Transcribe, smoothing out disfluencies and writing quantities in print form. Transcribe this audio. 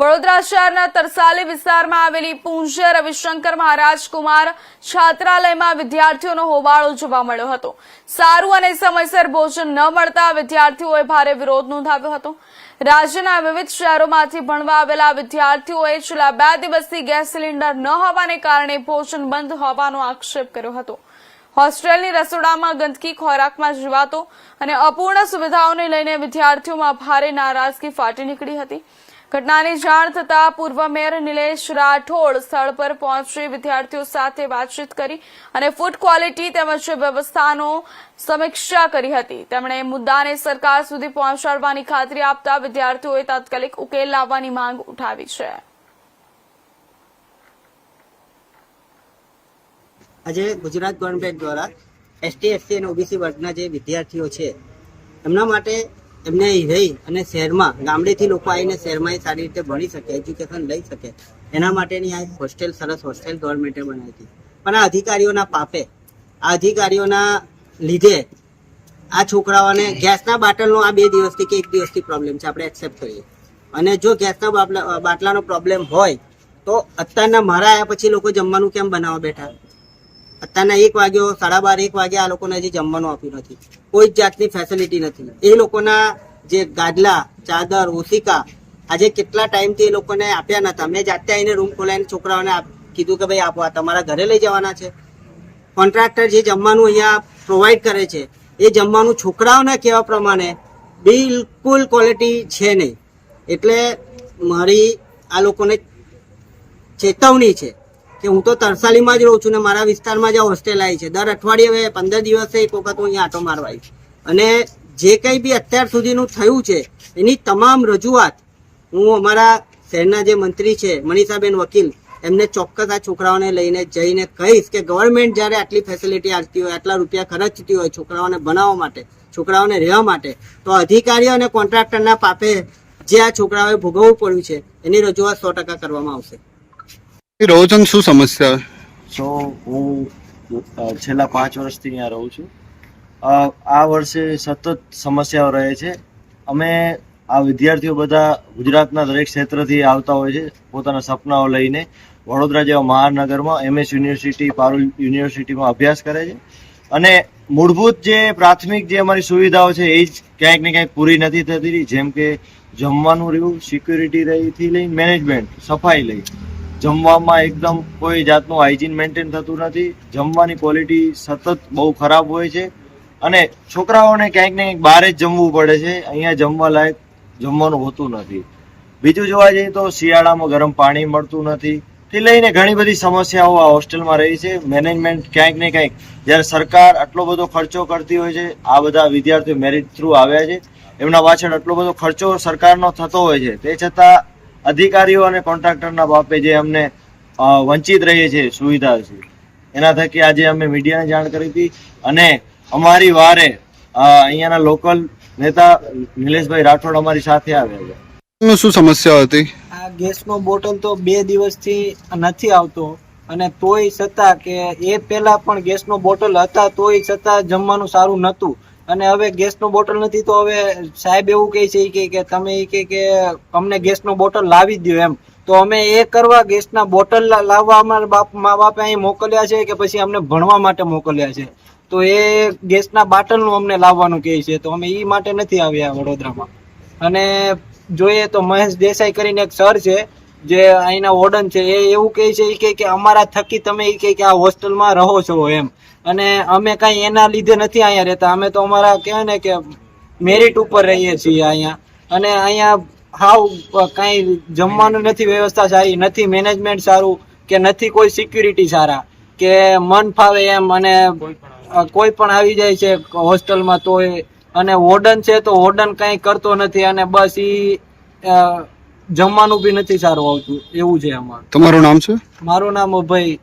વડોદરા શહેરના તરસાલી વિસ્તારમાં આવેલી પૂજ્ય રવિશંકર મહારાજ કુમાર છાત્રાલયમાં વિદ્યાર્થીઓનો હોબાળો જોવા મળ્યો હતો। સારું અને સમયસર ભોજન ન મળતા વિદ્યાર્થીઓએ ભારે વિરોધ નોંધાવ્યો હતો। રાજ્યના વિવિધ શહેરોમાંથી ભણવા આવેલા વિદ્યાર્થીઓએ છેલ્લા 2 દિવસથી ગેસ સિલિન્ડર ન હોવાને કારણે ભોજન બંધ હોવાનો આક્ષેપ કર્યો હતો। હોસ્ટેલની રસોડામાં ગંદકી, ખોરાકમાં જીવાતો અને અપૂર્ણ સુવિધાઓને લઈને વિદ્યાર્થીઓમાં ભારે નારાજગી ફાટી નીકળી હતી। ઘટનાની જાણ થતાં પૂર્વ મેયર નિલેશ રાઠોડ સ્થળ પર પહોંચી વિદ્યાર્થીઓ સાથે વાતચીત કરી અને ફૂડ ક્વોલિટી તેમજ વ્યવસ્થાનો સમીક્ષા કરી હતી। તેમણે મુદ્દાને સરકાર સુધી પહોંચાડવાની ખાતરી આપતા વિદ્યાર્થીઓએ તાત્કાલિક ઉકેલ લાવવાની માંગ ઉઠાવી છે। આજે ગુજરાત ગવર્મેન્ટ દ્વારા એસટી, એસસી અને ઓબીસી વર્ગના જે વિદ્યાર્થીઓ છે એમના માટે એમને રહી અને શહેરમાં ગામડેથી લોકો આવીને શહેરમાં સારી રીતે ભણી શકે, એજ્યુકેશન લઈ શકે એના માટેની આ હોસ્ટેલ, સરસ હોસ્ટેલ ગવર્મેન્ટે બનાવી હતી। પણ આ અધિકારીઓના પાપે, આ અધિકારીઓના લીધે આ છોકરાઓને ગેસના બાટલનો આ 2 દિવસથી કે 1 દિવસથી પ્રોબ્લેમ છે, આપણે એક્સેપ્ટ કરીએ। અને જો ગેસના બાટલાનો પ્રોબ્લેમ હોય તો અત્યારના મારા આવ્યા પછી લોકો જમવાનું કેમ બનાવવા બેઠા? અત્યારના 1 વાગ્યો, 12:30, 1 વાગે આ લોકોને હજી જમવાનું આપ્યું નથી, કોઈ જ જાતની ફેસિલિટી નથી। એ લોકોના જે ગાદલા, ચાદર, ઓશિકા આજે કેટલા ટાઈમથી એ લોકોને આપ્યા નતા। મેં જાતે આવીને રૂમ ખોલાવીને છોકરાઓને કીધું કે ભાઈ આપો, આ તમારા ઘરે લઈ જવાના છે। કોન્ટ્રાક્ટર જે જમવાનું અહીંયા પ્રોવાઈડ કરે છે એ જમવાનું છોકરાઓના કહેવા પ્રમાણે બિલકુલ ક્વોલિટી છે નહીં। એટલે મારી આ લોકોને ચેતવણી છે કે હું તો તરસાલીમાં જ રહું છું ને મારા વિસ્તારમાં જ હોસ્ટેલ આવી છે। દર અઠવાડિયે 15 દિવસે એક વખત હું અહીંયા આટો મારવા આવી છું અને જે કંઈ બી અત્યાર સુધીનું થયું છે એની તમામ રજૂઆત હું અમારા શહેરના જે મંત્રી છે મનીષાબેન વકીલ એમને ચોક્કસ આ છોકરાઓને લઈને જઈને કહીશ કે ગવર્મેન્ટ જ્યારે આટલી ફેસિલિટી આપતી હોય, આટલા રૂપિયા ખર્ચતી હોય છોકરાઓને ભણાવવા માટે, છોકરાઓને રહેવા માટે, તો અધિકારીઓ અને કોન્ટ્રાક્ટરના પાપે જે આ છોકરાઓએ ભોગવવું પડ્યું છે એની રજૂઆત 100% કરવામાં આવશે। રોજન શું સમસ્યા? હું છેલ્લા 5 વર્ષથી અહીંયા રહું છું। આ વર્ષે સતત સમસ્યાઓ રહે છે। અમે આ વિદ્યાર્થીઓ બધા ગુજરાતના દરેક ક્ષેત્રથી આવતા હોય છે પોતાના સપનાઓ લઈને। વડોદરા જેવા મહાનગરમાં MS યુનિવર્સિટી, પારુલ યુનિવર્સિટીમાં અભ્યાસ કરે છે અને મૂળભૂત જે પ્રાથમિક જે અમારી સુવિધાઓ છે એ જ ક્યાંક ને ક્યાંક પૂરી નથી થતી, જેમ કે જમવાનું રહ્યું, સિક્યુરિટી રહીથી લઈને મેનેજમેન્ટ, સફાઈ લઈ, જમવામાં એકદમ કોઈ જાતનું હાઇજીન મેન્ટેન થતું નથી। જમવાની ક્વોલિટી સતત બહુ ખરાબ હોય છે અને છોકરાઓને ક્યાંક ને ક્યાંક બહાર જ જમવું પડે છે, અહીંયા જમવા લાયક જમવાનું હોતું નથી। બીજું જોવા જઈએ તો શિયાળામાં ગરમ પાણી મળતું નથી થી લઈને ઘણી બધી સમસ્યાઓ આ હોસ્ટેલમાં રહી છે। મેનેજમેન્ટ ક્યાંક ને ક્યાંક જ્યારે સરકાર આટલો બધો ખર્ચો કરતી હોય છે, આ બધા વિદ્યાર્થીઓ મેરિટ થ્રુ આવ્યા છે, એમના પાછળ આટલો બધો ખર્ચો સરકારનો થતો હોય છે, તે છતાં અધિકારીઓ અને કોન્ટ્રાક્ટરના બાપે જે અમને વંચિત રહીએ છીએ સુવિધા છે એના થકી આજે અમે મીડિયાને જાણ કરી હતી અને અમારી વારે અહીંયાના લોકલ નેતા નિલેશભાઈ રાઠોડ અમારી સાથે આવ્યા છે। શું સમસ્યા હતી? આ ગેસનો બોટલ તો 2 દિવસથી નથી આવતો અને તોય છતાં કે એ પહેલા પણ ગેસનો બોટલ હતા તોય છતાં જમવાનું સારું નહોતું અને હવે ગેસનો બોટલ નથી તો હવે સાહેબ એવું કહે છે કે તમે કે અમને ગેસનો બોટલ લાવી દો એમ। તો અમે એ કરવા ગેસના બોટલ લાવવા અમારા મા બાપે અહીં મોકલ્યા છે કે પછી અમને ભણવા માટે મોકલ્યા છે? તો એ ગેસના બાટલનું અમને લાવવાનું કહે છે તો અમે એ માટે નથી આવ્યા વડોદરામાં। અને જોઈએ તો મહેશ દેસાઈ કરીને એક સર છે જે અહીંના વોર્ડન છે, એ એવું કહે છે કે અમારા થકી તમે કે આ હોસ્ટેલમાં રહો છો એમ, અને અમે કાંઈ એના લીધે નથી અહીંયા રહેતા, અમે તો અમારા કહેવાય ને કે મેરિટ ઉપર રહીએ છીએ અહીંયા। અને અહીંયા હાવ કાંઈ જમવાનું નથી, વ્યવસ્થા સારી નથી, મેનેજમેન્ટ સારું કે નથી, કોઈ સિક્યુરિટી સારા કે મન ફાવે એમ, અને કોઈ પણ આવી જાય છે હોસ્ટેલમાં તો અને વોર્ડન છે તો વોર્ડન કંઈ કરતો નથી અને બસ જમવાનું બી નથી સારું આવતું, એવું છે અમારું। તમારું નામ છે? મારું નામ અભય।